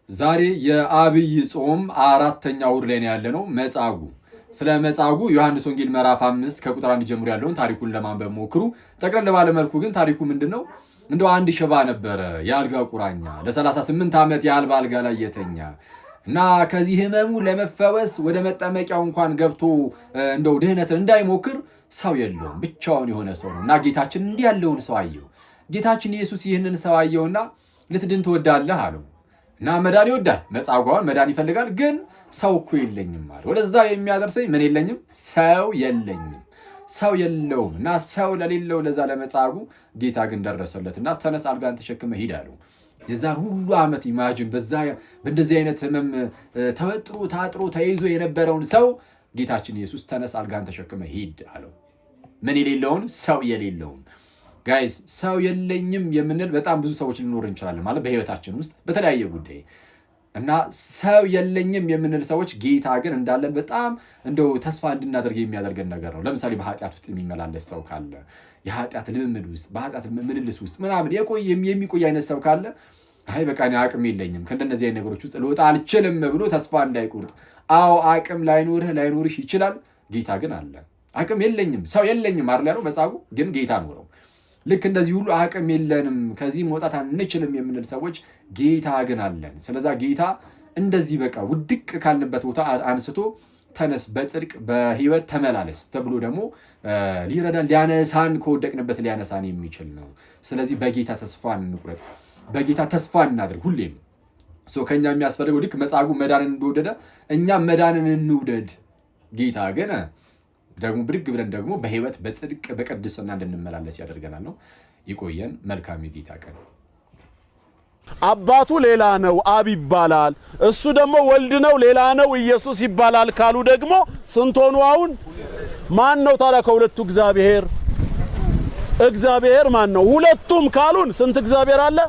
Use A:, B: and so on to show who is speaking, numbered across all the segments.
A: ዛሬ የአብይ ጾም አራተኛው እሁድ ላይ ያለነው መጻጉዕ ስለ መጻጉዕ ዮሐንስ ወንጌል ምዕራፍ 5 ከቁጥር 1 ጀምሮ ያለውን ታሪኩን ለማንበብ ሞክሩ። ጠቅለል ባለ መልኩ ግን ታሪኩ ምንድነው? እንደው አንድ ሽባ ነበረ የአልጋ ቁራኛ ለ38 ዓመት ያህል በአልጋ ላይ የተኛ እና ከዚህ ህመሙ ለመፈወስ ወደ መጠመቂያው እንኳን ገብቶ እንደው ድህነትን እንዳይሞክር ሰው የለውም፣ ብቻውን የሆነ ሰው ነው እና ጌታችን እንዲህ ያለውን ሰው አየው። ጌታችን ኢየሱስ ይህንን ሰው አየውና ልትድን ትወዳለህ አለው። እና መዳን ይወዳል፣ መጻጉዕን መዳን ይፈልጋል። ግን ሰው እኮ የለኝም አለ። ወደዛ የሚያደርሰኝ ምን የለኝም? ሰው የለኝም፣ ሰው የለውም። እና ሰው ለሌለው ለዛ ለመጻጉዕ ጌታ ግን ደረሰለትና ተነስ አልጋን ተሸክመ ሂድ አለው። የዛን ሁሉ ዓመት ኢማጂን በእንደዚህ አይነት ህመም ተወጥሮ ታጥሮ ተይዞ የነበረውን ሰው ጌታችን ኢየሱስ ተነስ አልጋን ተሸክመ ሂድ አለው። ምን የሌለውን? ሰው የሌለውን። ጋይስ ሰው የለኝም የምንል በጣም ብዙ ሰዎች ልኖር እንችላለን ማለት በህይወታችን ውስጥ በተለያየ ጉዳይ እና ሰው የለኝም የምንል ሰዎች ጌታ ግን እንዳለን በጣም እንደው ተስፋ እንድናደርግ የሚያደርገን ነገር ነው። ለምሳሌ በኃጢአት ውስጥ የሚመላለስ ሰው ካለ፣ የኃጢአት ልምምድ ውስጥ በኃጢአት ምልልስ ውስጥ ምናምን የሚቆይ አይነት ሰው ካለ አይ በቃ እኔ አቅም የለኝም ከእንደነዚህ አይነት ነገሮች ውስጥ ልወጣ አልችልም ብሎ ተስፋ እንዳይቆርጥ። አዎ አቅም ላይኖርሽ ይችላል፣ ጌታ ግን አለ። አቅም የለኝም ሰው የለኝም አይደል ያለው መጻጉዕ፣ ግን ጌታ ኖረው። ልክ እንደዚህ ሁሉ አቅም የለንም ከዚህ መውጣት አንችልም የምንል ሰዎች ጌታ ግን አለን። ስለዛ ጌታ እንደዚህ በቃ ውድቅ ካልንበት ቦታ አንስቶ ተነስ በጽድቅ በህይወት ተመላለስ ተብሎ ደግሞ ሊረዳን ሊያነሳን ከወደቅንበት ሊያነሳን የሚችል ነው። ስለዚህ በጌታ ተስፋ እንቁረጥ፣ በጌታ ተስፋ እናድርግ ሁሌም። ከኛ የሚያስፈልገው ልክ መጻጉዕ መዳንን እንደወደደ እኛም መዳንን እንውደድ። ጌታ ግን ደግሞ ብድግ ብለን ደግሞ በህይወት በጽድቅ በቅድስና እንድንመላለስ ያደርገናል ነው። ይቆየን። መልካም የጌታ ቀን።
B: አባቱ ሌላ ነው አብ ይባላል፣ እሱ ደግሞ ወልድ ነው ሌላ ነው ኢየሱስ ይባላል ካሉ ደግሞ ስንት ሆኑ? አሁን ማን ነው ታዲያ ከሁለቱ እግዚአብሔር ማን ነው? ሁለቱም ካሉን ስንት እግዚአብሔር አለ?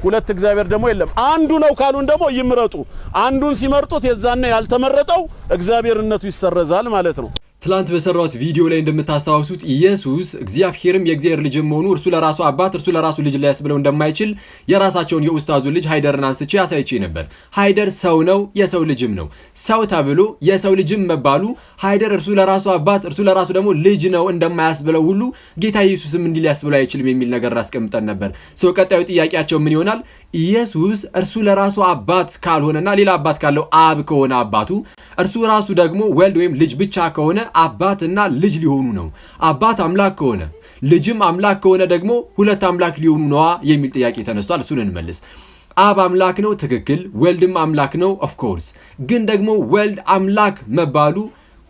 B: ሁለት እግዚአብሔር ደግሞ የለም። አንዱ ነው ካሉን ደግሞ ይምረጡ። አንዱን ሲመርጡት የዛነ ያልተመረጠው እግዚአብሔርነቱ ይሰረዛል ማለት ነው።
A: ትላንት በሰራሁት ቪዲዮ ላይ እንደምታስታውሱት ኢየሱስ እግዚአብሔርም የእግዚአብሔር ልጅ መሆኑ እርሱ ለራሱ አባት እርሱ ለራሱ ልጅ ሊያስብለው እንደማይችል የራሳቸውን የኡስታዙ ልጅ ሃይደርን አንስቼ ያሳይቼ ነበር። ሃይደር ሰው ነው፣ የሰው ልጅም ነው። ሰው ተብሎ የሰው ልጅም መባሉ ሃይደር እርሱ ለራሱ አባት እርሱ ለራሱ ደግሞ ልጅ ነው እንደማያስብለው ሁሉ ጌታ ኢየሱስም እንዲህ ሊያስብለው አይችልም የሚል ነገር አስቀምጠን ነበር። ቀጣዩ ጥያቄያቸው ምን ይሆናል? ኢየሱስ እርሱ ለራሱ አባት ካልሆነና ሌላ አባት ካለው አብ ከሆነ አባቱ እርሱ ራሱ ደግሞ ወልድ ወይም ልጅ ብቻ ከሆነ አባትና ልጅ ሊሆኑ ነው። አባት አምላክ ከሆነ ልጅም አምላክ ከሆነ ደግሞ ሁለት አምላክ ሊሆኑ ነዋ የሚል ጥያቄ ተነስቷል። እሱን እንመልስ። አብ አምላክ ነው፣ ትክክል። ወልድም አምላክ ነው ኦፍ ኮርስ። ግን ደግሞ ወልድ አምላክ መባሉ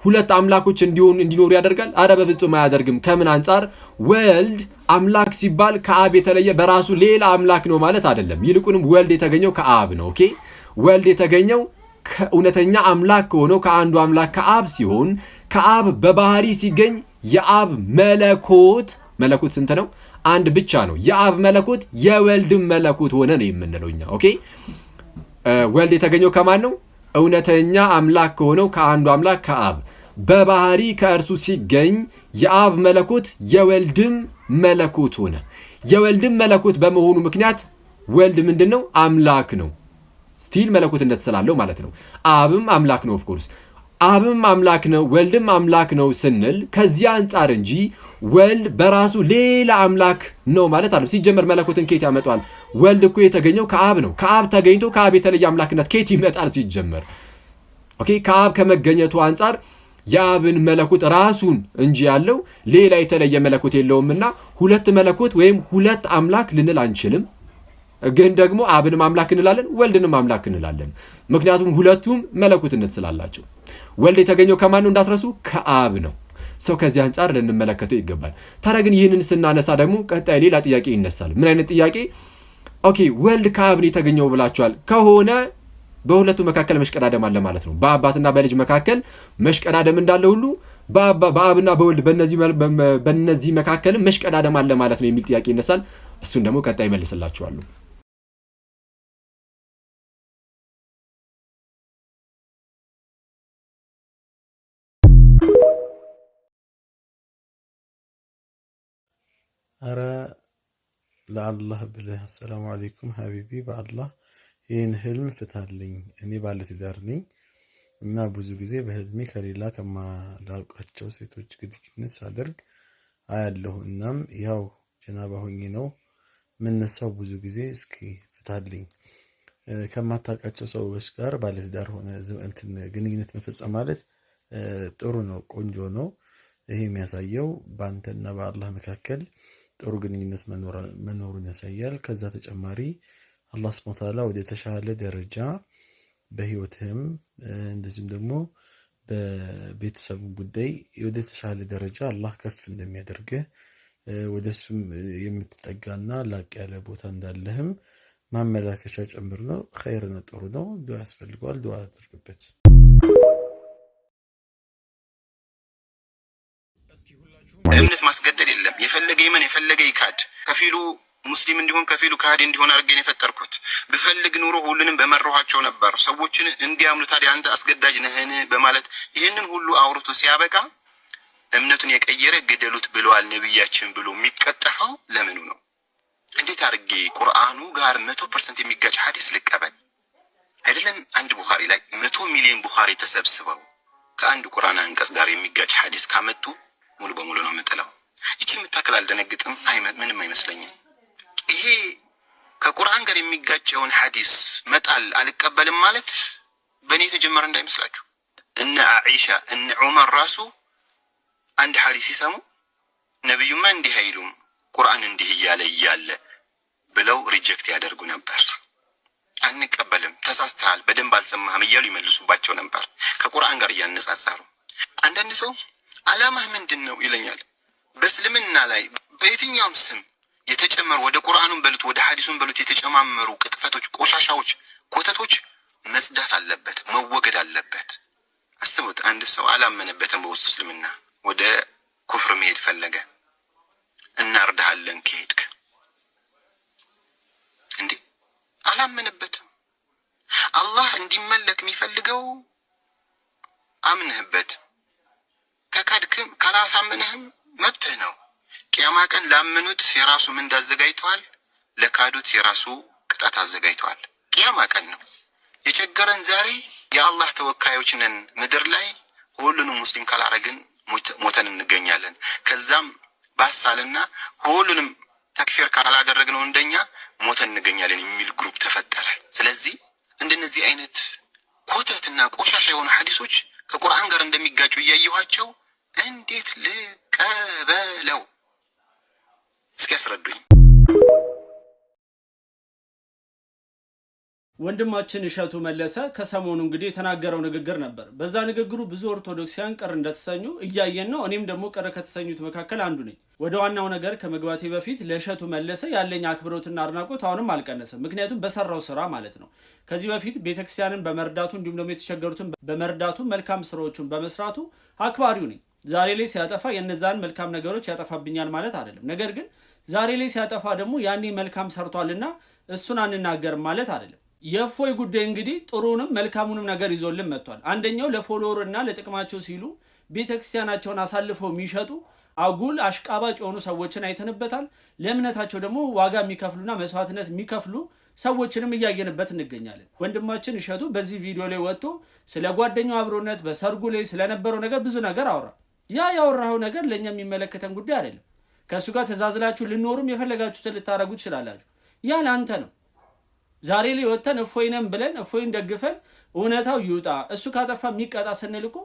A: ሁለት አምላኮች እንዲኖሩ ያደርጋል? አረ በፍጹም አያደርግም። ከምን አንጻር? ወልድ አምላክ ሲባል ከአብ የተለየ በራሱ ሌላ አምላክ ነው ማለት አይደለም። ይልቁንም ወልድ የተገኘው ከአብ ነው። ኦኬ ወልድ የተገኘው ከእውነተኛ አምላክ ከሆነው ከአንዱ አምላክ ከአብ ሲሆን ከአብ በባህሪ ሲገኝ የአብ መለኮት ስንት ነው? አንድ ብቻ ነው። የአብ መለኮት የወልድም መለኮት ሆነ ነው የምንለው እኛ። ኦኬ ወልድ የተገኘው ከማን ነው? እውነተኛ አምላክ ከሆነው ከአንዱ አምላክ ከአብ በባህሪ ከእርሱ ሲገኝ የአብ መለኮት የወልድም መለኮት ሆነ። የወልድም መለኮት በመሆኑ ምክንያት ወልድ ምንድነው? አምላክ ነው። ስቲል መለኮትነት ስላለው ማለት ነው። አብም አምላክ ነው። ኦፍ ኮርስ አብም አምላክ ነው፣ ወልድም አምላክ ነው ስንል ከዚህ አንጻር እንጂ ወልድ በራሱ ሌላ አምላክ ነው ማለት አይደለም። ሲጀመር መለኮትን ከየት ያመጣዋል? ወልድ እኮ የተገኘው ከአብ ነው። ከአብ ተገኝቶ ከአብ የተለየ አምላክነት ከየት ይመጣል ሲጀመር? ኦኬ ከአብ ከመገኘቱ አንጻር የአብን መለኮት ራሱን እንጂ ያለው ሌላ የተለየ መለኮት የለውምና ሁለት መለኮት ወይም ሁለት አምላክ ልንል አንችልም። ግን ደግሞ አብንም አምላክ እንላለን፣ ወልድንም አምላክ እንላለን። ምክንያቱም ሁለቱም መለኮትነት ስላላቸው። ወልድ የተገኘው ከማን ነው እንዳትረሱ? ከአብ ነው። ከዚህ አንጻር ልንመለከተው ይገባል። ታዲያ ግን ይህንን ስናነሳ ደግሞ ቀጣይ ሌላ ጥያቄ ይነሳል። ምን አይነት ጥያቄ? ኦኬ ወልድ ከአብ ነው የተገኘው ብላችኋል ከሆነ በሁለቱ መካከል መሽቀዳደም አለ ማለት ነው። በአባትና በልጅ መካከል መሽቀዳደም እንዳለ ሁሉ በአብና በወልድ በእነዚህ መካከል መሽቀዳደም አለ ማለት ነው የሚል ጥያቄ ይነሳል። እሱን ደግሞ ቀጣይ መልስላችኋለሁ።
C: أرى لله بالله السلام عليكم حبيبي بالله ይህን ህልም ፍታልኝ። እኔ ባለትዳር ነኝ እና ብዙ ጊዜ በህልሜ ከሌላ ከማላውቃቸው ሴቶች ግንኙነት ሳደርግ አያለሁ። እናም ያው ጀናባ ሆኜ ነው የምነሳው ብዙ ጊዜ። እስኪ ፍታልኝ። ከማታውቃቸው ሰዎች ጋር ባለትዳር ሆነ ግንኙነት መፈጸም ማለት ጥሩ ነው፣ ቆንጆ ነው። ይሄ የሚያሳየው በአንተና በአላህ መካከል ጥሩ ግንኙነት መኖሩን ያሳያል። ከዛ ተጨማሪ አላህ ሱብሓነሁ ወተዓላ ወደ ተሻለ ደረጃ በህይወትህም እንደዚሁም ደግሞ በቤተሰብ ጉዳይ ወደ ተሻለ ደረጃ አላህ ከፍ እንደሚያደርግህ ወደሱም የምትጠጋና ላቅ ያለ ቦታ እንዳለህም ማመላከቻ ጭምር ነው። ኸይር ነው፣ ጥሩ ነው። ዱዓ ያስፈልገዋል። ዱዓ አድርግበት።
D: እምነት ማስገደድ የለም። የፈለገ ይመን የፈለገ ይካድ። ከፊሉ ሙስሊም እንዲሆን ከፊሉ ካህዲ እንዲሆን አድርገን የፈጠርኩት። ብፈልግ ኑሮ ሁሉንም በመራኋቸው ነበር። ሰዎችን እንዲያምኑ ታዲያ አንተ አስገዳጅ ነህን? በማለት ይህንን ሁሉ አውርቶ ሲያበቃ እምነቱን የቀየረ ግደሉት ብለዋል ነብያችን ብሎ የሚቀጠፈው ለምኑ ነው? እንዴት አድርጌ ቁርአኑ ጋር 100% የሚጋጭ ሐዲስ ልቀበል? አይደለም አንድ ቡኻሪ ላይ 100 ሚሊዮን ቡኻሪ ተሰብስበው ከአንድ ቁርአን አንቀጽ ጋር የሚጋጭ ሐዲስ ካመጡ ሙሉ በሙሉ ነው የምጥለው። እቺ የምታክል አልደነግጥም፣ ምንም አይመስለኝም። ይሄ ከቁርአን ጋር የሚጋጨውን ሐዲስ መጣል አልቀበልም ማለት በእኔ የተጀመረ እንዳይመስላችሁ። እነ አኢሻ እነ ዑመር ራሱ አንድ ሐዲስ ሲሰሙ ነብዩማ እንዲህ አይሉም ቁርአን እንዲህ እያለ ብለው ሪጀክት ያደርጉ ነበር። አንቀበልም፣ ተሳስተሃል፣ በደንብ አልሰማህም እያሉ ይመልሱባቸው ነበር ከቁርአን ጋር እያነጻጸሩ። አንዳንድ ሰው አላማህ ምንድን ነው ይለኛል። በእስልምና ላይ በየትኛውም ስም የተጨመሩ ወደ ቁርአኑን በሉት ወደ ሐዲሱን በሉት የተጨማመሩ ቅጥፈቶች፣ ቆሻሻዎች፣ ኮተቶች መጽዳት አለበት፣ መወገድ አለበት። አስቡት፣ አንድ ሰው አላመነበትም በውስጥ እስልምና ወደ ኩፍር መሄድ ፈለገ። እናርዳሃለን ከሄድክ እንዴ? አላመነበትም። አላህ እንዲመለክ የሚፈልገው አምነህበት፣ ከካድክም ካላሳመነህም መብትህ ነው። ቂያማ ቀን ላመኑት የራሱ ምንዳ አዘጋጅተዋል፣ ለካዱት የራሱ ቅጣት አዘጋጅተዋል። ቂያማ ቀን ነው የቸገረን። ዛሬ የአላህ ተወካዮች ነን ምድር ላይ ሁሉንም ሙስሊም ካላረግን ሞተን እንገኛለን። ከዛም ባሳልና ሁሉንም ተክፊር ካላደረግነው እንደኛ ሞተን እንገኛለን የሚል ግሩፕ ተፈጠረ። ስለዚህ እንደነዚህ አይነት ኮተትና ቆሻሻ የሆኑ ሐዲሶች ከቁርአን ጋር እንደሚጋጩ እያየኋቸው እንዴት ልቀበለው? እስኪ ያስረዱኝ።
E: ወንድማችን እሸቱ መለሰ ከሰሞኑ እንግዲህ የተናገረው ንግግር ነበር። በዛ ንግግሩ ብዙ ኦርቶዶክሳውያን ቅር እንደተሰኙ እያየን ነው። እኔም ደግሞ ቅር ከተሰኙት መካከል አንዱ ነኝ። ወደ ዋናው ነገር ከመግባቴ በፊት ለእሸቱ መለሰ ያለኝ አክብሮትና አድናቆት አሁንም አልቀነሰም። ምክንያቱም በሰራው ስራ ማለት ነው። ከዚህ በፊት ቤተክርስቲያንን በመርዳቱ እንዲሁም ደግሞ የተቸገሩትን በመርዳቱ መልካም ስራዎችን በመስራቱ አክባሪው ነኝ። ዛሬ ላይ ሲያጠፋ የነዛን መልካም ነገሮች ያጠፋብኛል ማለት አይደለም። ነገር ግን ዛሬ ላይ ሲያጠፋ ደግሞ ያኔ መልካም ሰርቷልና እሱን አንናገርም ማለት አይደለም። የእፎይ ጉዳይ እንግዲህ ጥሩንም መልካሙንም ነገር ይዞልን መጥቷል። አንደኛው ለፎሎወር እና ለጥቅማቸው ሲሉ ቤተክርስቲያናቸውን አሳልፈው የሚሸጡ አጉል አሽቃባጭ የሆኑ ሰዎችን አይተንበታል። ለእምነታቸው ደግሞ ዋጋ የሚከፍሉና መስዋዕትነት የሚከፍሉ ሰዎችንም እያየንበት እንገኛለን። ወንድማችን እሸቱ በዚህ ቪዲዮ ላይ ወጥቶ ስለ ጓደኛው አብሮነት በሰርጉ ላይ ስለነበረው ነገር ብዙ ነገር አወራ። ያ ያወራው ነገር ለኛ የሚመለከተን ጉዳይ አይደለም። ከሱ ጋር ተዛዝላችሁ ልኖሩም የፈለጋችሁትን ልታረጉ ትችላላችሁ። ያ ለአንተ ነው። ዛሬ ላይ ወተን እፎይንም ብለን እፎይን ደግፈን እውነታው ይውጣ እሱ ካጠፋ የሚቀጣ ስንል እኮ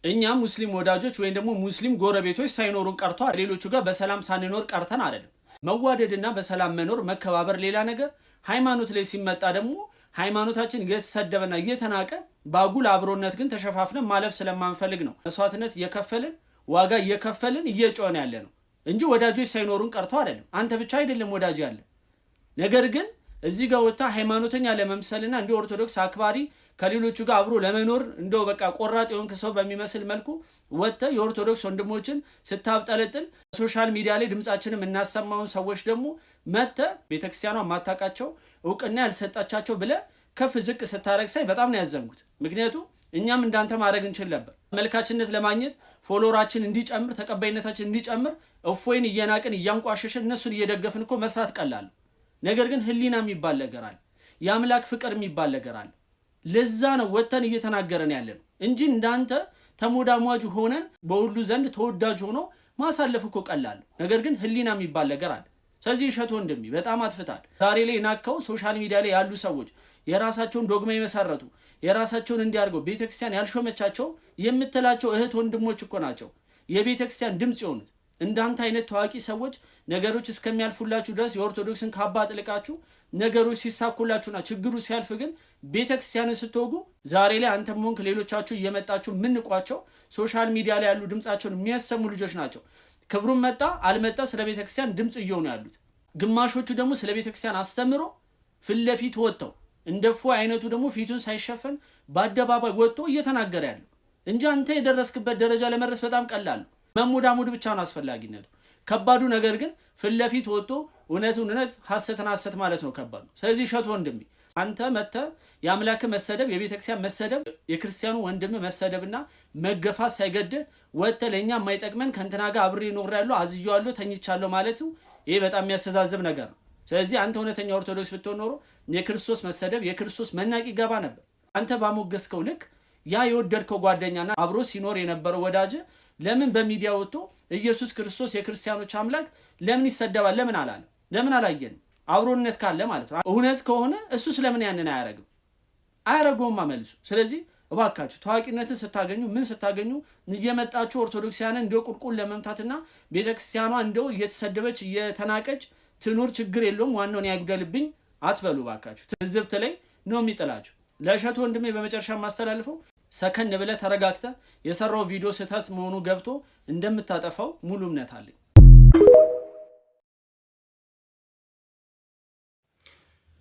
E: እኛ ሙስሊም ወዳጆች ወይም ደግሞ ሙስሊም ጎረቤቶች ሳይኖሩን ቀርቶ ሌሎቹ ጋር በሰላም ሳንኖር ቀርተን አይደለም። መዋደድና በሰላም መኖር መከባበር ሌላ ነገር። ሃይማኖት ላይ ሲመጣ ደግሞ ሃይማኖታችን እየተሰደበና እየተናቀ ባጉል አብሮነት ግን ተሸፋፍነን ማለፍ ስለማንፈልግ ነው መስዋዕትነት እየከፈልን ዋጋ እየከፈልን እየጮን ያለ ነው እንጂ ወዳጆች ሳይኖሩን ቀርቶ አይደለም። አንተ ብቻ አይደለም ወዳጅ ያለ። ነገር ግን እዚህ ጋር ወጣ ሃይማኖተኛ ለመምሰልና እንደ ኦርቶዶክስ አክባሪ ከሌሎቹ ጋር አብሮ ለመኖር እንደው በቃ ቆራጥ የሆንክ ሰው በሚመስል መልኩ ወጣ የኦርቶዶክስ ወንድሞችን ስታብጠለጥል ሶሻል ሚዲያ ላይ ድምጻችንን እናሰማውን ሰዎች ደግሞ መተ ቤተክርስቲያኗ ማታቃቸው እውቅና ያልሰጣቻቸው ብለ ከፍ ዝቅ ስታረግ ሳይ በጣም ነው ያዘንኩት። ምክንያቱም እኛም እንዳንተ ማድረግ እንችል ነበር። መልካችነት ለማግኘት ፎሎወራችን እንዲጨምር ተቀባይነታችን እንዲጨምር እፎይን እየናቅን እያንቋሸሽን እነሱን እየደገፍን እኮ መስራት ቀላል። ነገር ግን ህሊና የሚባል ነገር አለ። የአምላክ ፍቅር የሚባል ነገር አለ። ለዛ ነው ወተን እየተናገረን ያለነው እንጂ እንዳንተ ተሞዳሟጅ ሆነን በሁሉ ዘንድ ተወዳጅ ሆኖ ማሳለፍ እኮ ቀላል። ነገር ግን ህሊና የሚባል ነገር አለ። ስለዚህ እሸቱ ወንድሜ በጣም አጥፍታል። ዛሬ ላይ ናከው ሶሻል ሚዲያ ላይ ያሉ ሰዎች የራሳቸውን ዶግማ የመሰረቱ የራሳቸውን እንዲያርገው ቤተክርስቲያን ያልሾመቻቸው የምትላቸው እህት ወንድሞች እኮ ናቸው የቤተክርስቲያን ድምጽ የሆኑት። እንዳንተ አይነት ታዋቂ ሰዎች ነገሮች እስከሚያልፉላችሁ ድረስ የኦርቶዶክስን ካባ አጥልቃችሁ ነገሮች ሲሳኩላችሁና ችግሩ ሲያልፍ ግን ቤተክርስቲያንን ስትወጉ ዛሬ ላይ አንተም ሆንክ ሌሎቻችሁ እየመጣችሁ ምንቋቸው ሶሻል ሚዲያ ላይ ያሉ ድምጻቸውን የሚያሰሙ ልጆች ናቸው። ክብሩን መጣ አልመጣ ስለ ቤተክርስቲያን ድምጽ እየሆኑ ያሉት። ግማሾቹ ደግሞ ስለ ቤተክርስቲያን አስተምሮ ፍለፊት ወጥተው እንደፉ አይነቱ ደግሞ ፊቱን ሳይሸፈን በአደባባይ ወጥቶ እየተናገረ ያለው እንጂ አንተ የደረስክበት ደረጃ ለመድረስ በጣም ቀላል መሙዳሙድ ብቻ ነው አስፈላጊነቱ። ከባዱ ነገር ግን ፍለፊት ወጥቶ እውነቱን እውነት ሐሰትን ሐሰት ማለት ነው ከባዱ። ስለዚህ እሸቱ ወንድሜ አንተ መተ የአምላክ መሰደብ የቤተክርስቲያን መሰደብ የክርስቲያኑ ወንድም መሰደብና መገፋት ሳይገድህ ወጥተ ለኛ የማይጠቅመን ከእንትና ጋር አብሬ እኖራለሁ አዝያለሁ ተኝቻለሁ ማለቱ ይሄ በጣም የሚያስተዛዝብ ነገር ነው። ስለዚህ አንተ እውነተኛ ኦርቶዶክስ ብትሆን ኖሮ የክርስቶስ መሰደብ የክርስቶስ መናቂ ገባ ነበር። አንተ ባሞገስከው ልክ ያ የወደድከው ጓደኛና አብሮ ሲኖር የነበረው ወዳጅ ለምን በሚዲያ ወጥቶ ኢየሱስ ክርስቶስ የክርስቲያኖች አምላክ ለምን ይሰደባል ለምን አላለ? ለምን አላየን? አብሮነት ካለ ማለት ነው። እውነት ከሆነ እሱ ስለምን ያንን አያረግም? አያረገውም መልሱ። ስለዚህ እባካችሁ ታዋቂነትን ስታገኙ ምን ስታገኙ እየመጣችሁ ኦርቶዶክሲያንን እንደው ቁልቁል ለመምታትና ቤተክርስቲያኗ እንደው እየተሰደበች እየተናቀች ትኑር ችግር የለውም ዋናውን ያጉደልብኝ አትበሉ እባካችሁ። ትዝብት ላይ ነው የሚጥላችሁ። ለእሸቱ ወንድሜ በመጨረሻ ማስተላልፈው ሰከን ብለህ ተረጋግተህ የሰራው ቪዲዮ ስህተት መሆኑ ገብቶ እንደምታጠፋው ሙሉ እምነት አለኝ።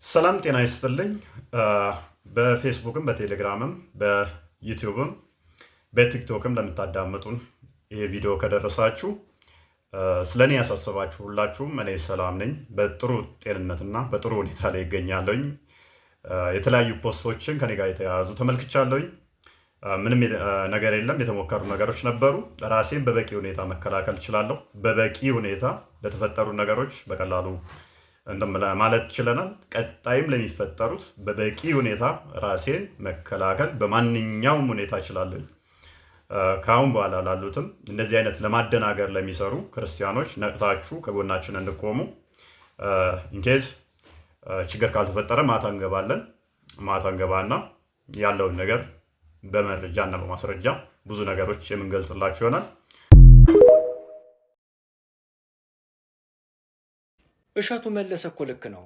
F: ሰላም ጤና ይስጥልኝ። በፌስቡክም በቴሌግራምም በዩቲዩብም በቲክቶክም ለምታዳምጡን ይሄ ቪዲዮ ከደረሳችሁ ስለኔ ያሳሰባችሁ ሁላችሁም እኔ ሰላም ነኝ። በጥሩ ጤንነትና በጥሩ ሁኔታ ላይ ይገኛለሁኝ። የተለያዩ ፖስቶችን ከኔ ጋር የተያያዙ ተመልክቻለሁኝ። ምንም ነገር የለም። የተሞከሩ ነገሮች ነበሩ። ራሴን በበቂ ሁኔታ መከላከል እችላለሁ። በበቂ ሁኔታ ለተፈጠሩ ነገሮች በቀላሉ ማለት ችለናል። ቀጣይም ለሚፈጠሩት በበቂ ሁኔታ ራሴን መከላከል በማንኛውም ሁኔታ እችላለሁ። ከአሁን በኋላ ላሉትም እንደዚህ አይነት ለማደናገር ለሚሰሩ ክርስቲያኖች ነቅታችሁ ከጎናችን እንድቆሙ ኢንኬዝ ችግር ካልተፈጠረ ማታ እንገባና ያለውን ነገር በመረጃ እና በማስረጃ ብዙ ነገሮች የምንገልጽላችሁ ይሆናል።
G: እሸቱ መለሰ እኮ ልክ ነው።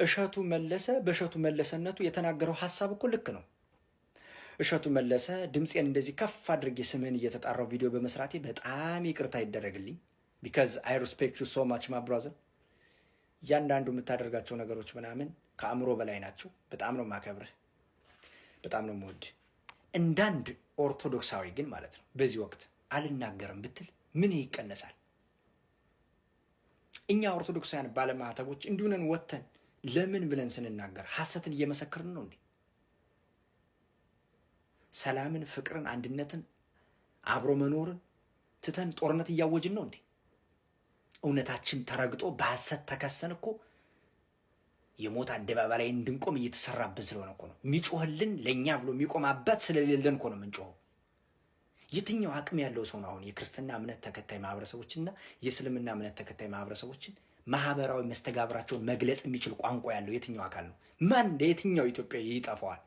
G: እሸቱ መለሰ በእሸቱ መለሰነቱ የተናገረው ሐሳብ እኮ ልክ ነው። እሸቱ መለሰ ድምፄን እንደዚህ ከፍ አድርጌ ስምህን እየተጣራው ቪዲዮ በመስራቴ በጣም ይቅርታ ይደረግልኝ። ቢካዝ አይ ሪስፔክት ዩ ሶ ማች ማ ብራዘር። እያንዳንዱ የምታደርጋቸው ነገሮች ምናምን ከአእምሮ በላይ ናቸው። በጣም ነው ማከብርህ፣ በጣም ነው የምወድ። እንዳንድ ኦርቶዶክሳዊ ግን ማለት ነው በዚህ ወቅት አልናገርም ብትል ምን ይቀነሳል? እኛ ኦርቶዶክሳውያን ባለማህተቦች እንዲሁነን ወተን ለምን ብለን ስንናገር ሐሰትን እየመሰከርን ነው እንዴ? ሰላምን፣ ፍቅርን፣ አንድነትን፣ አብሮ መኖርን ትተን ጦርነት እያወጅን ነው እንዴ? እውነታችን ተረግጦ በሐሰት ተከሰን እኮ የሞት አደባባይ ላይ እንድንቆም እየተሰራብን ስለሆነ እኮ ነው። የሚጮህልን ለኛ ብሎ የሚቆም አባት ስለሌለን እኮ ነው የምንጮኸው። የትኛው አቅም ያለው ሰው ነው አሁን የክርስትና እምነት ተከታይ ማህበረሰቦችና የእስልምና እምነት ተከታይ ማህበረሰቦችን ማህበራዊ መስተጋብራቸውን መግለጽ የሚችል ቋንቋ ያለው የትኛው አካል ነው? ማን ለየትኛው ኢትዮጵያ ይጠፋዋል?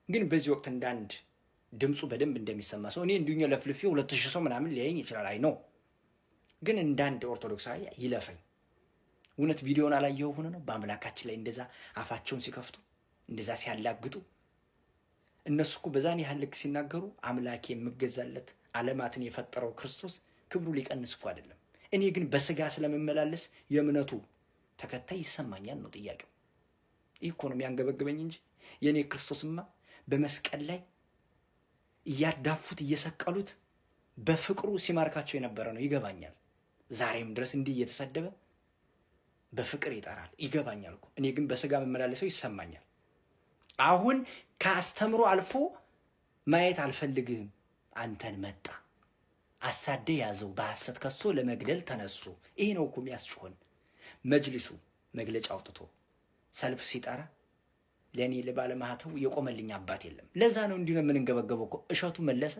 G: ግን በዚህ ወቅት እንዳንድ ድምፁ በደንብ እንደሚሰማ ሰው እኔ እንዲሁ ለፍልፌ 2000 ሰው ምናምን ሊያየኝ ይችላል። አይ ነው ግን እንዳንድ ኦርቶዶክሳዊ ይለፈኝ። እውነት ቪዲዮን አላየው ሆነ ነው በአምላካችን ላይ እንደዛ አፋቸውን ሲከፍቱ እንደዛ ሲያላግጡ። እነሱ እኮ በዛን ያህል ልክ ሲናገሩ አምላኬ የምገዛለት ዓለማትን የፈጠረው ክርስቶስ ክብሩ ሊቀንስ እኮ አይደለም። እኔ ግን በስጋ ስለመመላለስ የእምነቱ ተከታይ ይሰማኛል ነው ጥያቄው። ይህ እኮ ነው የሚያንገበግበኝ እንጂ የኔ ክርስቶስማ በመስቀል ላይ እያዳፉት እየሰቀሉት በፍቅሩ ሲማርካቸው የነበረ ነው። ይገባኛል። ዛሬም ድረስ እንዲህ እየተሰደበ በፍቅር ይጠራል። ይገባኛል እኮ። እኔ ግን በስጋ መመላለሰው ይሰማኛል። አሁን ከአስተምሮ አልፎ ማየት አልፈልግም። አንተን መጣ አሳደ ያዘው በሐሰት ከሶ ለመግደል ተነሱ። ይሄ ነው እኮ የሚያስችሆን። መጅሊሱ መግለጫ አውጥቶ ሰልፍ ሲጠራ ለእኔ ለባለ ማህተው የቆመልኝ አባት የለም። ለዛ ነው እንዲህ ነው የምንገበገበው እኮ። እሸቱ መለሰ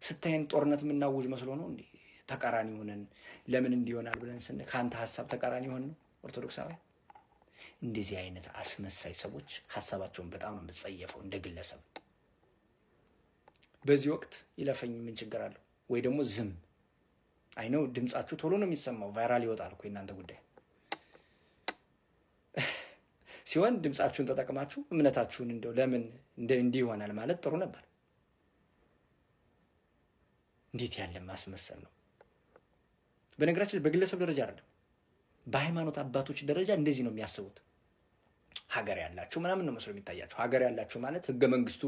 G: ስታይን ጦርነት የምናውጅ መስሎ ነው እንዴ? ተቃራኒ ሆነን ለምን እንዲሆናል ብለን ስንል ከአንተ ሀሳብ ተቃራኒ ሆን ነው ኦርቶዶክሳውያን። እንደዚህ አይነት አስመሳይ ሰዎች ሀሳባቸውን በጣም ነው የምትጸየፈው እንደ ግለሰብ። በዚህ ወቅት ይለፈኝ ምን ችግር አለው? ወይ ደግሞ ዝም አይነው ድምጻችሁ ቶሎ ነው የሚሰማው፣ ቫይራል ይወጣል እኮ የእናንተ ጉዳይ ሲሆን ድምጻችሁን ተጠቅማችሁ እምነታችሁን እንደው ለምን እንዲህ ይሆናል ማለት ጥሩ ነበር። እንዴት ያለ ማስመሰል ነው! በነገራችን በግለሰብ ደረጃ አይደለም፣ በሃይማኖት አባቶች ደረጃ እንደዚህ ነው የሚያስቡት። ሀገር ያላችሁ ምናምን ነው መስሎ የሚታያቸው። ሀገር ያላችሁ ማለት ህገ መንግስቱ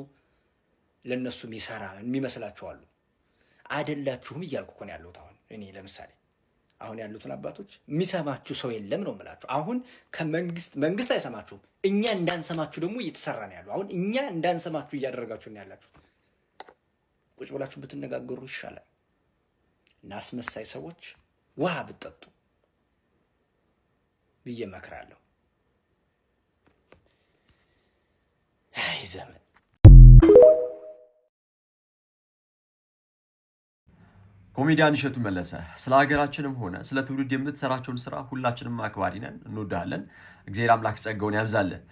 G: ለነሱ የሚሰራ የሚመስላችሁ አሉ። አይደላችሁም እያልኩ እኮ ነው ያለሁት። አሁን እኔ ለምሳሌ አሁን ያሉትን አባቶች የሚሰማችሁ ሰው የለም ነው የምላችሁ። አሁን መንግስት አይሰማችሁም፣ እኛ እንዳንሰማችሁ ደግሞ እየተሰራ ነው ያለው። አሁን እኛ እንዳንሰማችሁ እያደረጋችሁ ነው ያላችሁ። ቁጭ ብላችሁ ብትነጋገሩ ይሻላል። እና አስመሳይ ሰዎች ውሃ ብትጠጡ ብዬ እመክራለሁ። አይ ዘመን
H: ኮሜዲያን እሸቱ መለሰ ስለ ሀገራችንም ሆነ ስለ ትውልድ የምትሰራቸውን ስራ ሁላችንም አክባሪ ነን፣ እንወዳለን። እግዚአብሔር አምላክ ጸጋውን ያብዛልን።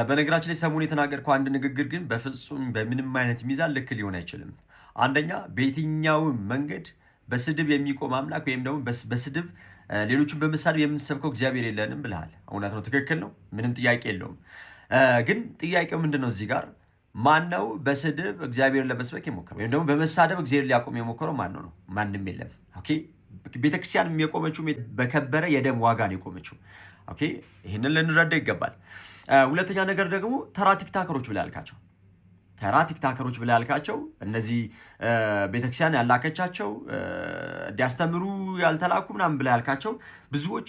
H: በነገራችን ላይ ሰሞኑን የተናገርከው አንድ ንግግር ግን በፍጹም በምንም አይነት ሚዛን ልክ ሊሆን አይችልም። አንደኛ በየትኛውም መንገድ በስድብ የሚቆም አምላክ ወይም ደግሞ በስድብ ሌሎችን በመሳደብ የምንሰብከው እግዚአብሔር የለንም ብለሃል። እውነት ነው፣ ትክክል ነው፣ ምንም ጥያቄ የለውም። ግን ጥያቄው ምንድን ነው እዚህ ጋር ማነው በስድብ እግዚአብሔርን ለመስበክ የሞከረው ወይም ደግሞ በመሳደብ እግዚአብሔር ሊያቆም የሞከረው ማን ነው? ማንም የለም። ኦኬ፣ ቤተክርስቲያን የቆመችው በከበረ የደም ዋጋ ነው የቆመችው። ኦኬ፣ ይህንን ልንረዳ ይገባል። ሁለተኛ ነገር ደግሞ ተራ ቲክታከሮች ብለህ ያልካቸው እነዚህ ቤተክርስቲያን ያላከቻቸው እንዲያስተምሩ ያልተላኩ ምናምን ብለህ ያልካቸው ብዙዎች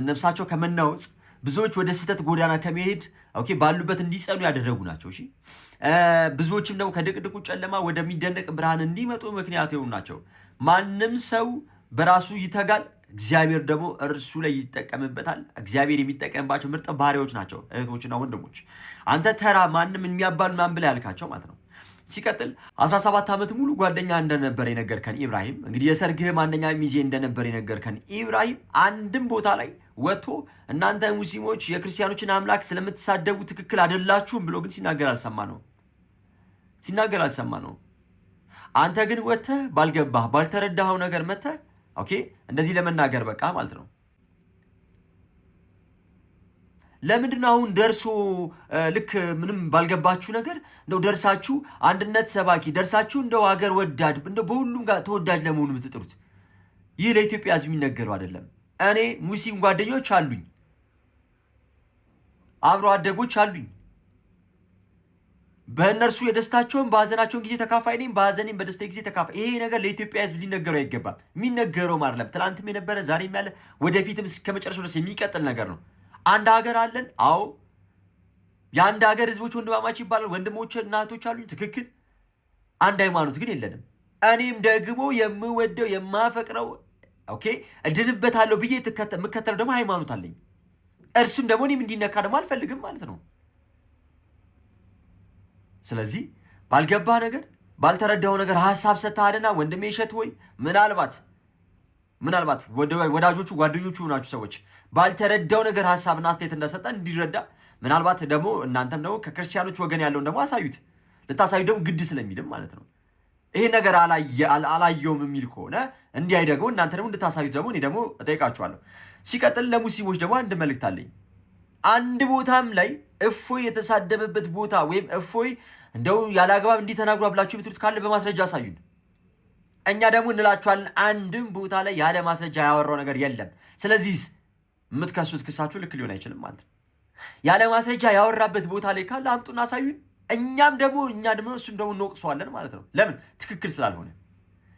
H: ነፍሳቸው ከመናወጽ ብዙዎች ወደ ስህተት ጎዳና ከመሄድ ኦኬ ባሉበት እንዲጸኑ ያደረጉ ናቸው። እሺ ብዙዎችም ደግሞ ከድቅድቁ ጨለማ ወደሚደነቅ ብርሃን እንዲመጡ ምክንያት የሆኑ ናቸው። ማንም ሰው በራሱ ይተጋል፣ እግዚአብሔር ደግሞ እርሱ ላይ ይጠቀምበታል። እግዚአብሔር የሚጠቀምባቸው ምርጥ ባህሪዎች ናቸው እህቶችና ወንድሞች። አንተ ተራ ማንም የሚያባል ምናምን ብለህ ያልካቸው ማለት ነው። ሲቀጥል 17 ዓመት ሙሉ ጓደኛ እንደነበር የነገርከን ኢብራሂም፣ እንግዲህ የሰርግህም አንደኛ ሚዜ እንደነበር የነገርከን ኢብራሂም አንድም ቦታ ላይ ወጥቶ እናንተ ሙስሊሞች የክርስቲያኖችን አምላክ ስለምትሳደቡ ትክክል አይደላችሁም ብሎ ግን ሲናገር አልሰማ ነው። አንተ ግን ወጥተህ ባልገባህ ባልተረዳኸው ነገር መጥተህ ኦኬ እንደዚህ ለመናገር በቃ ማለት ነው። ለምንድን ነው አሁን ደርሶ ልክ ምንም ባልገባችሁ ነገር እንደው ደርሳችሁ አንድነት ሰባኪ ደርሳችሁ እንደው ሀገር ወዳድ እንደው በሁሉም ጋር ተወዳጅ ለመሆኑ የምትጥሩት? ይህ ለኢትዮጵያ ሕዝብ የሚነገረው አይደለም። እኔ ሙስሊም ጓደኞች አሉኝ፣ አብሮ አደጎች አሉኝ። በእነርሱ የደስታቸውን በሀዘናቸውን ጊዜ ተካፋይ ነኝ፣ በሀዘኔም በደስታ ጊዜ ተካፋይ። ይሄ ነገር ለኢትዮጵያ ሕዝብ ሊነገረው አይገባም። የሚነገረው አይደለም። ትናንትም የነበረ ዛሬም ያለ ወደፊትም እስከ መጨረሻው ድረስ የሚቀጥል ነገር ነው። አንድ ሀገር አለን። አዎ የአንድ ሀገር ህዝቦች ወንድማማች ይባላል። ወንድሞች እና እህቶች አሉኝ። ትክክል። አንድ ሃይማኖት ግን የለንም። እኔም ደግሞ የምወደው የማፈቅረው ኦኬ እድንበታለሁ ብዬ የምከተለው ደግሞ ሃይማኖት አለኝ። እርሱም ደግሞ እኔም እንዲነካ ደግሞ አልፈልግም ማለት ነው። ስለዚህ ባልገባህ ነገር ባልተረዳው ነገር ሀሳብ ሰጥተሃልና ወንድሜ እሸት ሆይ ምናልባት ወዳጆቹ ጓደኞቹ ናችሁ ሰዎች ባልተረዳው ነገር ሀሳብና አስተያየት እንደሰጠ እንዲረዳ ምናልባት ደግሞ እናንተም ደግሞ ከክርስቲያኖች ወገን ያለውን ደግሞ አሳዩት። ልታሳዩት ደግሞ ግድ ስለሚልም ማለት ነው። ይሄ ነገር አላየውም የሚል ከሆነ እንዲያይ ደግሞ እናንተ ደግሞ እንድታሳዩት ደግሞ እኔ ደግሞ እጠይቃችኋለሁ። ሲቀጥል ለሙስሊሞች ደግሞ አንድ መልእክት አለኝ። አንድ ቦታም ላይ እፎይ የተሳደበበት ቦታ ወይም እፎይ እንደው ያለ አግባብ እንዲህ ተናግሯል ብላችሁ የምትሉት ካለ በማስረጃ አሳዩን። እኛ ደግሞ እንላችኋለን አንድም ቦታ ላይ ያለ ማስረጃ ያወራው ነገር የለም። ስለዚህ የምትከሱት ክሳችሁ ልክ ሊሆን አይችልም ማለት ነው። ያለ ማስረጃ ያወራበት ቦታ ላይ ካለ አምጡና አሳዩን። እኛ ደግሞ እሱን ደግሞ እንወቅሰዋለን ማለት ነው። ለምን? ትክክል ስላልሆነ።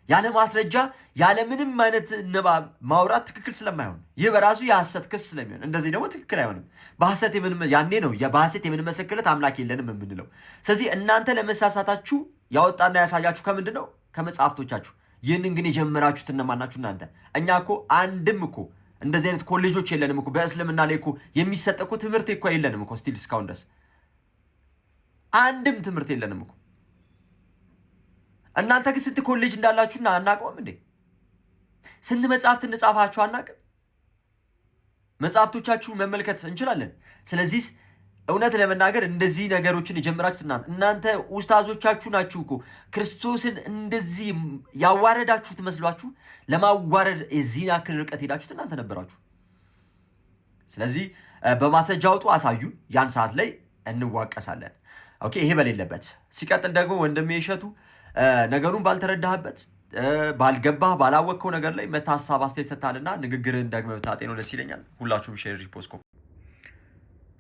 H: ያለ ማስረጃ ያለ ምንም አይነት ንባብ ማውራት ትክክል ስለማይሆን ይህ በራሱ የሐሰት ክስ ስለሚሆን እንደዚህ ደግሞ ትክክል አይሆንም። ያኔ ነው በሐሰት የምንመሰክርለት አምላክ የለንም የምንለው። ስለዚህ እናንተ ለመሳሳታችሁ ያወጣና ያሳያችሁ ከምንድን ነው? ከመጽሐፍቶቻችሁ። ይህንን ግን የጀመራችሁት እነማን ናችሁ? እናንተ። እኛ እኮ አንድም እኮ እንደዚህ አይነት ኮሌጆች የለንም እኮ በእስልምና ላይ እኮ የሚሰጥ እኮ ትምህርት እኮ የለንም እኮ ስቲል እስካሁን ድረስ አንድም ትምህርት የለንም እኮ። እናንተ ግን ስንት ኮሌጅ እንዳላችሁና አናውቀውም እንዴ? ስንት መጽሐፍት እንጻፋችሁ አናውቅም? መጽሐፍቶቻችሁ መመልከት እንችላለን። ስለዚህ እውነት ለመናገር እንደዚህ ነገሮችን የጀመራችሁት እናንተ ኡስታዞቻችሁ ናችሁ እኮ። ክርስቶስን እንደዚህ ያዋረዳችሁት መስሏችሁ ለማዋረድ የዚህን ያክል ርቀት ሄዳችሁት እናንተ ነበራችሁ። ስለዚህ በማስረጃ አውጡ፣ አሳዩን። ያን ሰዓት ላይ እንዋቀሳለን። ኦኬ፣ ይሄ በሌለበት ሲቀጥል ደግሞ ወንድሜ እሸቱ ነገሩን ባልተረዳህበት ባልገባህ ባላወቅከው ነገር ላይ መታሰብ አስተያየት ሰጥታልና ንግግርን ደግመህ ብታጤነው ደስ ይለኛል። ሁላችሁም ሼር ሪፖስት ኮ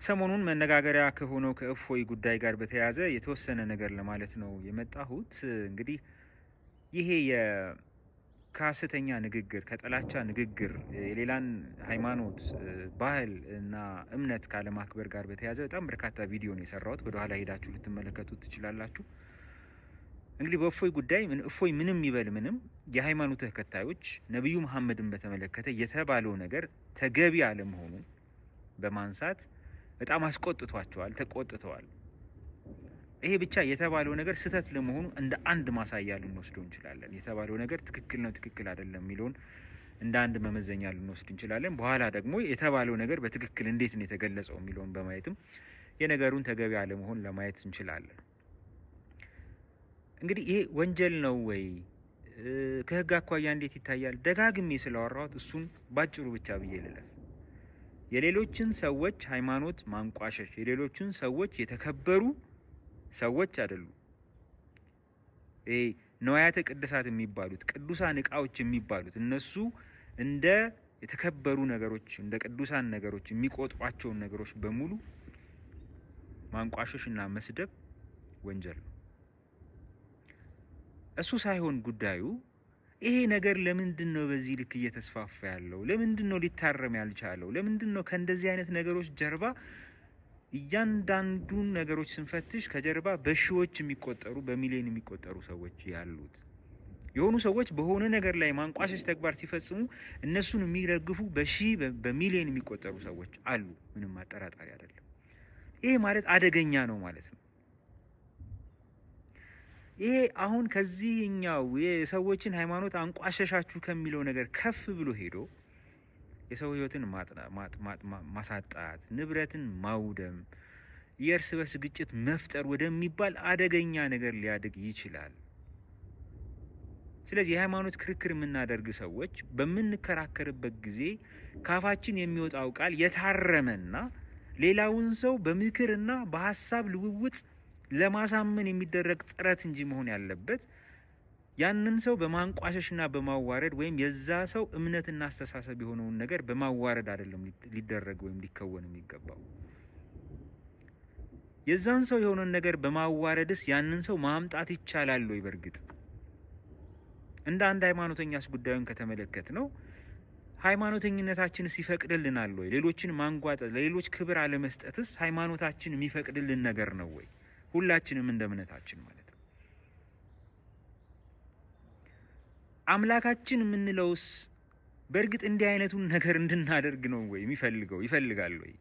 I: ሰሞኑን መነጋገሪያ ከሆነው ከእፎይ ጉዳይ ጋር በተያያዘ የተወሰነ ነገር ለማለት ነው የመጣሁት። እንግዲህ ይሄ ከሐሰተኛ ንግግር ከጥላቻ ንግግር የሌላን ሃይማኖት ባህል እና እምነት ካለማክበር ጋር በተያያዘ በጣም በርካታ ቪዲዮ ነው የሰራሁት። ወደኋላ ሄዳችሁ ልትመለከቱት ትችላላችሁ። እንግዲህ በእፎይ ጉዳይ እፎይ ምንም ይበል ምንም የሃይማኖት ተከታዮች ነብዩ መሐመድን በተመለከተ የተባለው ነገር ተገቢ አለመሆኑ በማንሳት በጣም አስቆጥቷቸዋል፣ ተቆጥተዋል። ይሄ ብቻ የተባለው ነገር ስህተት ለመሆኑ እንደ አንድ ማሳያ ልንወስደው እንችላለን። የተባለው ነገር ትክክል ነው ትክክል አይደለም የሚለውን እንደ አንድ መመዘኛ ልንወስድ እንችላለን። በኋላ ደግሞ የተባለው ነገር በትክክል እንዴት ነው የተገለጸው የሚለውን በማየትም የነገሩን ተገቢ አለመሆን ለማየት እንችላለን። እንግዲህ ይሄ ወንጀል ነው ወይ ከህግ አኳያ እንዴት ይታያል? ደጋግሜ ስላወራሁት እሱን ባጭሩ ብቻ ብዬ ልለፍ። የሌሎችን ሰዎች ሃይማኖት ማንቋሸሽ የሌሎችን ሰዎች የተከበሩ ሰዎች አይደሉም። ይሄ ነዋያተ ቅድሳት የሚባሉት ቅዱሳን እቃዎች የሚባሉት እነሱ እንደ የተከበሩ ነገሮች እንደ ቅዱሳን ነገሮች የሚቆጥሯቸውን ነገሮች በሙሉ ማንቋሸሽና መስደብ ወንጀል ነው። እሱ ሳይሆን ጉዳዩ ይሄ ነገር ለምንድን ነው በዚህ ልክ እየተስፋፋ ያለው? ለምንድን ነው ሊታረም ያልቻለው? ለምንድን ነው ከእንደዚህ አይነት ነገሮች ጀርባ እያንዳንዱን ነገሮች ስንፈትሽ ከጀርባ በሺዎች የሚቆጠሩ በሚሊዮን የሚቆጠሩ ሰዎች ያሉት? የሆኑ ሰዎች በሆነ ነገር ላይ ማንቋሸሽ ተግባር ሲፈጽሙ እነሱን የሚደግፉ በሚሊዮን የሚቆጠሩ ሰዎች አሉ። ምንም አጠራጣሪ አይደለም። ይሄ ማለት አደገኛ ነው ማለት ነው። ይሄ አሁን ከዚህኛው የሰዎችን ሃይማኖት አንቋሸሻችሁ ከሚለው ነገር ከፍ ብሎ ሄዶ የሰው ህይወትን ማሳጣት፣ ንብረትን ማውደም፣ የእርስ በርስ ግጭት መፍጠር ወደሚባል አደገኛ ነገር ሊያድግ ይችላል። ስለዚህ የሃይማኖት ክርክር የምናደርግ ሰዎች በምንከራከርበት ጊዜ ካፋችን የሚወጣው ቃል የታረመና ሌላውን ሰው በምክርና በሀሳብ ልውውጥ ለማሳመን የሚደረግ ጥረት እንጂ መሆን ያለበት ያንን ሰው በማንቋሸሽና በማዋረድ ወይም የዛ ሰው እምነትና አስተሳሰብ የሆነውን ነገር በማዋረድ አይደለም ሊደረግ ወይም ሊከወን የሚገባው። የዛን ሰው የሆነውን ነገር በማዋረድስ ያንን ሰው ማምጣት ይቻላል ወይ? በእርግጥ እንደ አንድ ሃይማኖተኛስ ጉዳዩን ከተመለከት ነው ሃይማኖተኝነታችንስ ይፈቅድልናል ወይ? ሌሎችን ማንጓጠጥ፣ ለሌሎች ክብር አለመስጠትስ ሃይማኖታችን የሚፈቅድልን ነገር ነው ወይ? ሁላችንም እንደ እምነታችን ማለት ነው። አምላካችን የምንለውስ በእርግጥ እንዲህ አይነቱን ነገር እንድናደርግ ነው ወይ ይፈልጋል ወይ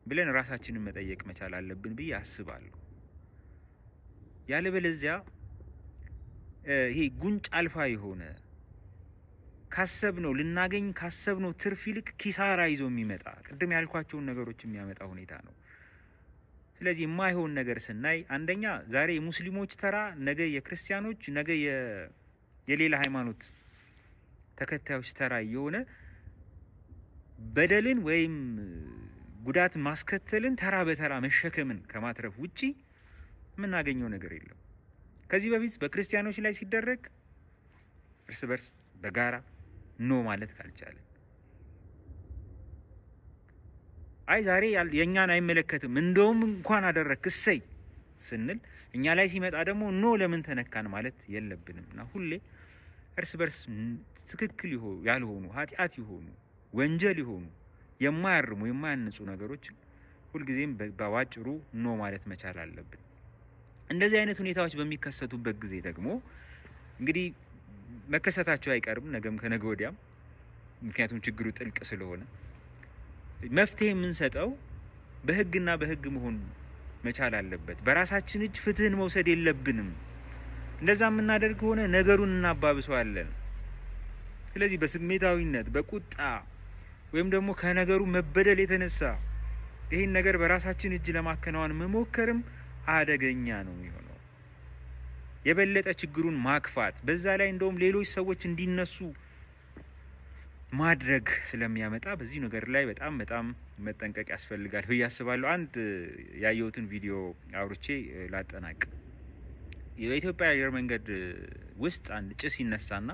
I: ብለን ራሳችንን መጠየቅ መቻል አለብን ብዬ አስባለሁ። ያለበለዚያ ይሄ ጉንጭ አልፋ የሆነ ካሰብነው ልናገኝ ካሰብነው ትርፍ ይልቅ ኪሳራ ይዞ የሚመጣ ቅድም ያልኳቸውን ነገሮች የሚያመጣ ሁኔታ ነው። ስለዚህ የማይሆን ነገር ስናይ አንደኛ ዛሬ የሙስሊሞች ተራ፣ ነገ የክርስቲያኖች፣ ነገ የሌላ ሃይማኖት ተከታዮች ተራ የሆነ በደልን ወይም ጉዳት ማስከተልን ተራ በተራ መሸከምን ከማትረፍ ውጪ የምናገኘው ነገር የለም። ከዚህ በፊት በክርስቲያኖች ላይ ሲደረግ እርስ በርስ በጋራ ኖ ማለት ካልቻለ አይ ዛሬ የኛን አይመለከትም እንደውም እንኳን አደረክ እሰይ ስንል እኛ ላይ ሲመጣ ደግሞ ኖ ለምን ተነካን ማለት የለብንም እና ሁሌ እርስ በርስ ትክክል ያልሆኑ ኃጢአት የሆኑ ወንጀል የሆኑ የማያርሙ የማያንጹ ነገሮች ሁልጊዜም በዋጭሩ ኖ ማለት መቻል አለብን። እንደዚህ አይነት ሁኔታዎች በሚከሰቱበት ጊዜ ደግሞ እንግዲህ መከሰታቸው አይቀርም ነገም ከነገ ወዲያም ምክንያቱም ችግሩ ጥልቅ ስለሆነ መፍትሄ የምንሰጠው በህግና በህግ መሆን መቻል አለበት። በራሳችን እጅ ፍትህን መውሰድ የለብንም። እንደዛ የምናደርግ ከሆነ ነገሩን እናባብሰዋለን። ስለዚህ በስሜታዊነት በቁጣ ወይም ደግሞ ከነገሩ መበደል የተነሳ ይህን ነገር በራሳችን እጅ ለማከናወን መሞከርም አደገኛ ነው የሚሆነው። የበለጠ ችግሩን ማክፋት፣ በዛ ላይ እንደውም ሌሎች ሰዎች እንዲነሱ ማድረግ ስለሚያመጣ በዚህ ነገር ላይ በጣም መጠንቀቅ ያስፈልጋል ብዬ አስባለሁ። አንድ ያየሁትን ቪዲዮ አውርቼ ላጠናቅ። በኢትዮጵያ አየር መንገድ ውስጥ አንድ ጭስ ይነሳና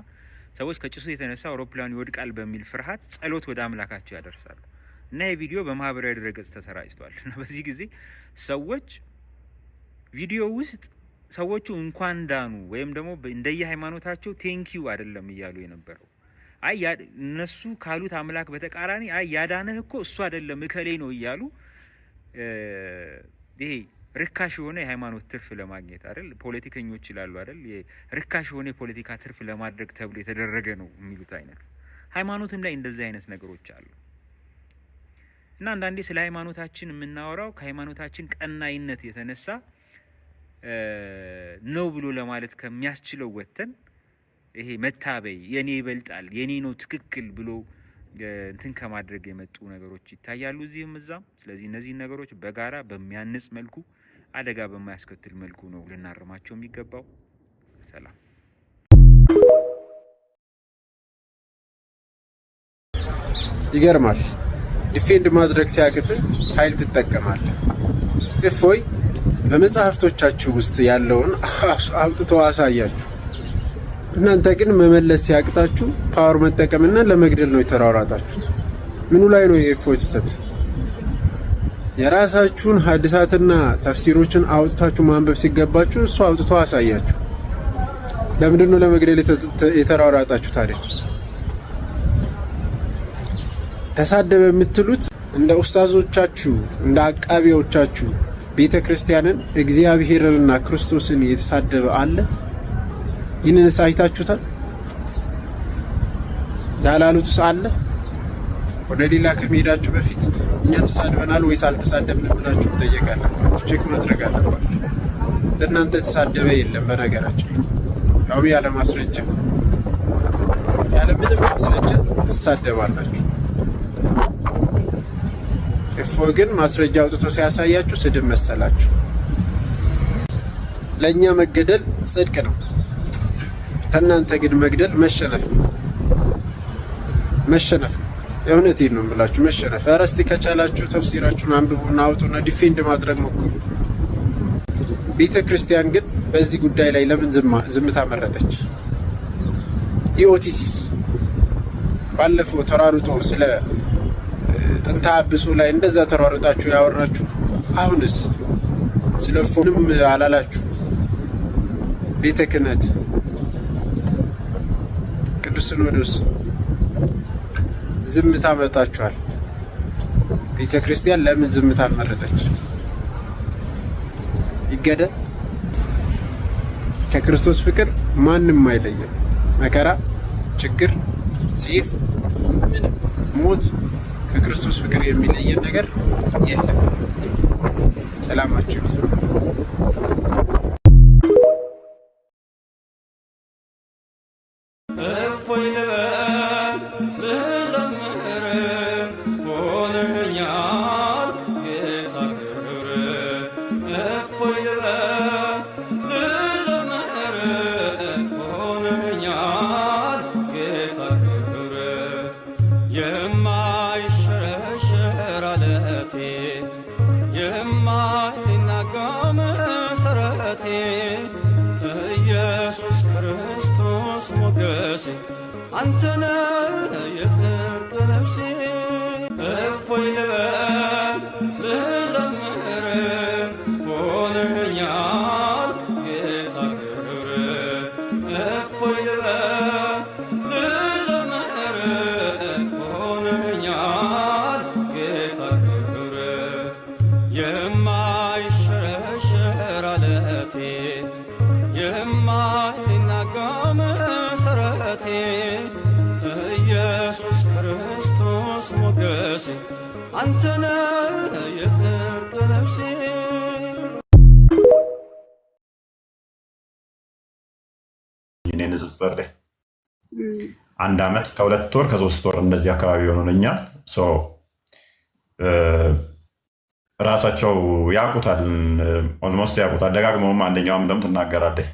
I: ሰዎች ከጭሱ የተነሳ አውሮፕላኑ ይወድቃል በሚል ፍርሃት ጸሎት ወደ አምላካቸው ያደርሳሉ እና ይህ ቪዲዮ በማህበራዊ ድረገጽ ተሰራጭቷል። እና በዚህ ጊዜ ሰዎች ቪዲዮ ውስጥ ሰዎቹ እንኳን ዳኑ ወይም ደግሞ እንደየ ሃይማኖታቸው ቴንኪው አይደለም እያሉ የነበረው እነሱ ካሉት አምላክ በተቃራኒ ያዳነህ እኮ እሱ አይደለም እከሌ ነው እያሉ ይሄ ርካሽ የሆነ የሃይማኖት ትርፍ ለማግኘት አይደል፣ ፖለቲከኞች ይላሉ አይደል፣ ርካሽ የሆነ የፖለቲካ ትርፍ ለማድረግ ተብሎ የተደረገ ነው የሚሉት አይነት ሃይማኖትም ላይ እንደዚህ አይነት ነገሮች አሉ። እና አንዳንዴ ስለ ሃይማኖታችን የምናወራው ከሃይማኖታችን ቀናይነት የተነሳ ነው ብሎ ለማለት ከሚያስችለው ወተን ይሄ መታበይ የኔ ይበልጣል የኔ ነው ትክክል ብሎ እንትን ከማድረግ የመጡ ነገሮች ይታያሉ እዚህም እዛም። ስለዚህ እነዚህ ነገሮች በጋራ በሚያንጽ መልኩ አደጋ በማያስከትል መልኩ ነው ልናርማቸው የሚገባው። ሰላም።
C: ይገርማል። ዲፌንድ ማድረግ ሲያቅት ኃይል ትጠቀማለህ። እፎይ በመጽሐፍቶቻችሁ ውስጥ ያለውን አውጥቶ አሳያችሁ። እናንተ ግን መመለስ ሲያቅታችሁ ፓወር መጠቀምና ለመግደል ነው የተራራጣችሁት። ምኑ ላይ ነው የእፎይ ስህተት? የራሳችሁን ሐዲሳትና ተፍሲሮችን አውጥታችሁ ማንበብ ሲገባችሁ እሱ አውጥቶ አሳያችሁ። ለምንድን ነው ለመግደል የተራራጣችሁ ታዲያ? ተሳደበ የምትሉት እንደ ኡስታዞቻችሁ እንደ አቃቢዎቻችሁ ቤተ ክርስቲያንን እግዚአብሔርንና ክርስቶስን የተሳደበ አለ? ይህንን አይታችሁታል? ያላሉትስ አለ? ወደ ሌላ ከመሄዳችሁ በፊት እኛ ተሳድበናል ወይስ አልተሳደብንም ብላችሁ ትጠየቃላችሁ። ቼክ ማድረግ አለባችሁ። ለእናንተ ተሳደበ የለም። በነገራችን ያው ያለ ማስረጃ ያለ ምንም ማስረጃ ትሳደባላችሁ። እፎይ ግን ማስረጃ አውጥቶ ሲያሳያችሁ ስድብ መሰላችሁ። ለእኛ መገደል ጽድቅ ነው፣ ለእናንተ ግን መግደል መሸነፍ ነው። መሸነፍ ነው። የእውነቴን ነው የምላችሁ፣ መሸነፍ። ኧረ እስቲ ከቻላችሁ ተፍሲራችሁን አንብቡና አውጡና ዲፌንድ ማድረግ ሞክሩ። ቤተ ክርስቲያን ግን በዚህ ጉዳይ ላይ ለምን ዝምታ መረጠች? ኢኦቲሲስ ባለፈው ተራሩጦ ስለ ጥንታ አብሶ ላይ እንደዛ ተሯሩጣችሁ ያወራችሁ፣ አሁንስ ስለ እፎይም አላላችሁ። ቤተ ክህነት፣ ቅዱስ ሲኖዶስ ዝምታ መርጣችኋል። ቤተ ክርስቲያን ለምን ዝምታን መረጠች? ይገደል። ከክርስቶስ ፍቅር ማንም አይለየም። መከራ፣ ችግር፣ ሰይፍ፣ ሞት ከክርስቶስ ፍቅር የሚለየን ነገር የለም። ሰላማችሁ ይብዛ።
J: እፎይ ልበል ልዘምር ሆነኛል ጌታ ክብር። እፎይ ልበል ልዘምር ሆነኛል ጌታ ክብር። የማይሸረሸር አለቴ የማይናጋ መሰረቴ ኢየሱስ ክርስቶስ ሞገሴ አንተነ የፍቅር ነፍሴ። እፎይ ልበል ልዘምር ሆነኛል ጌታ ክብር። እፎይ ልበል ልዘምር ሆነኛል ጌታ ክብር። የማይሸረሸር አለቴ የማይናጋ መሰረቴ ኢየሱስ ራሴ አንተነ የጽድቅ ነፍሴ
F: እኔ ንጽጽር ላይ 1 ዓመት ከ2 ወር ከ3 ወር እንደዚህ አካባቢ ሆኖኛል። ራሳቸው ያውቁታል፣ ኦልሞስት ያውቁታል። ደጋግመውም አንደኛውም ደግሞ ትናገራለህ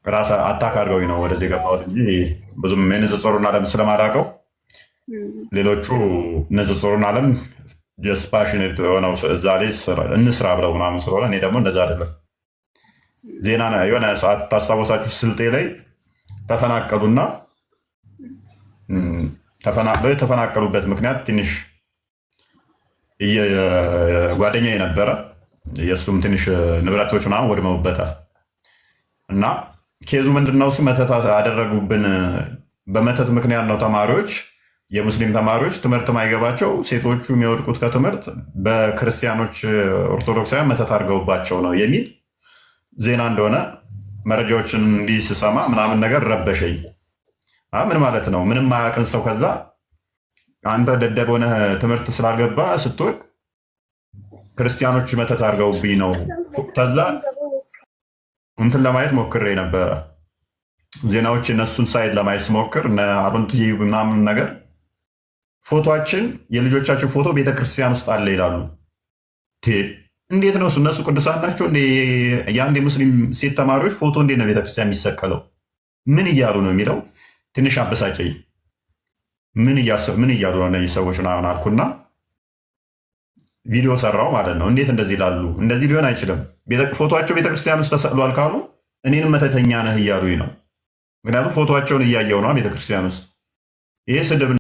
F: ራሳ አታክ አድርገውኝ ነው ወደዚህ የገባሁት እንጂ ብዙም የንጽጽሩን ዓለም ስለማላውቀው ሌሎቹ ንጽጽሩን ዓለም ጀስት ፓሽኔት ሆነው እዛ ላይ እንስራ ብለው ምናምን ስለሆነ እኔ ደግሞ እንደዛ አይደለም። ዜና የሆነ ሰዓት ታስታወሳችሁ ስልጤ ላይ ተፈናቀሉና ተፈናቅለው የተፈናቀሉበት ምክንያት ትንሽ ጓደኛ የነበረ የእሱም ትንሽ ንብረቶች ምናምን ወድመውበታል እና ኬዙ ምንድነው? እሱ መተት አደረጉብን። በመተት ምክንያት ነው ተማሪዎች የሙስሊም ተማሪዎች ትምህርት ማይገባቸው፣ ሴቶቹ የሚወድቁት ከትምህርት በክርስቲያኖች ኦርቶዶክሳውያን መተት አድርገውባቸው ነው የሚል ዜና እንደሆነ መረጃዎችን እንዲህ ስሰማ ምናምን ነገር ረበሸኝ። ምን ማለት ነው? ምንም ማያውቅን ሰው ከዛ አንተ ደደብ ሆነህ ትምህርት ስላልገባ ስትወድቅ ክርስቲያኖች መተት አድርገውብኝ ነው። ከዛ እንትን ለማየት ሞክሬ ነበረ ዜናዎች እነሱን ሳይድ ለማየት ስሞክር አሮንቱ ምናምን ነገር ፎቶችን የልጆቻችን ፎቶ ቤተክርስቲያን ውስጥ አለ ይላሉ። እንዴት ነው እነሱ ቅዱሳን ናቸው? የአንድ የሙስሊም ሴት ተማሪዎች ፎቶ እንዴት ነው ቤተክርስቲያን የሚሰቀለው? ምን እያሉ ነው የሚለው ትንሽ አበሳጨኝ። ምን እያሉ ነው እነዚህ ሰዎች ምናምን አልኩና ቪዲዮ ሰራው ማለት ነው። እንዴት እንደዚህ ይላሉ? እንደዚህ ሊሆን አይችልም። ፎቶቸው ቤተክርስቲያን ውስጥ ተሰቅሏል ካሉ እኔንም መተተኛ ነህ እያሉኝ ነው። ምክንያቱም ፎቶቸውን እያየው ነው ቤተክርስቲያን ውስጥ። ይሄ ስድብ